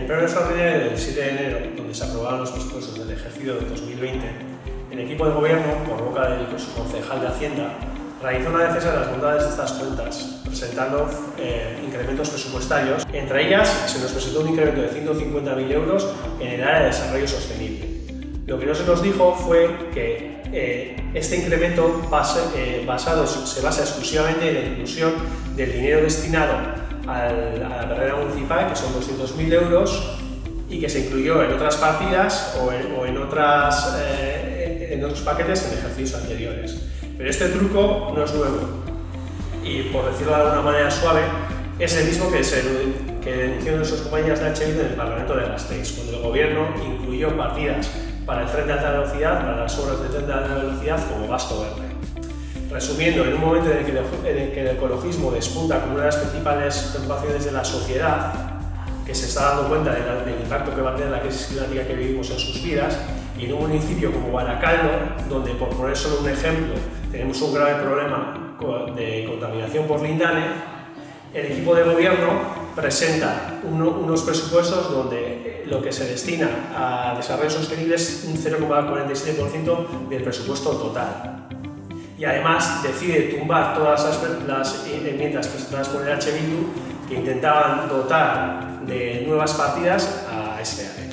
el pleno extraordinario del 7 de enero, donde se aprobaron los presupuestos del ejercicio de 2020, el equipo de gobierno, por boca del concejal de Hacienda, realizó una defensa de las bondades de estas cuentas, presentando incrementos presupuestarios. Entre ellas, se nos presentó un incremento de 150.000 euros en el área de desarrollo sostenible. Lo que no se nos dijo fue que este incremento se basa exclusivamente en la inclusión del dinero destinado a la carrera municipal, que son 200.000 euros, y que se incluyó en otras partidas o en otros paquetes en ejercicios anteriores. Pero este truco no es nuevo y, por decirlo de alguna manera suave, es el mismo que denunciaron nuestras compañeras de H. Bildu en el Parlamento de Gasteiz, cuando el Gobierno incluyó partidas para el tren de alta velocidad, para las obras de tren de alta velocidad, como gasto verde. Resumiendo, en un momento en el que el ecologismo despunta como una de las principales preocupaciones de la sociedad, que se está dando cuenta del impacto que va a tener la crisis climática que vivimos en sus vidas, y en un municipio como Baracaldo, donde, por poner solo un ejemplo, tenemos un grave problema de contaminación por lindane, el equipo de gobierno presenta unos presupuestos donde lo que se destina a desarrollo sostenible es un 0,47% del presupuesto total. Y además decide tumbar todas las enmiendas presentadas por el H. Bildu que intentaban dotar de nuevas partidas a este área.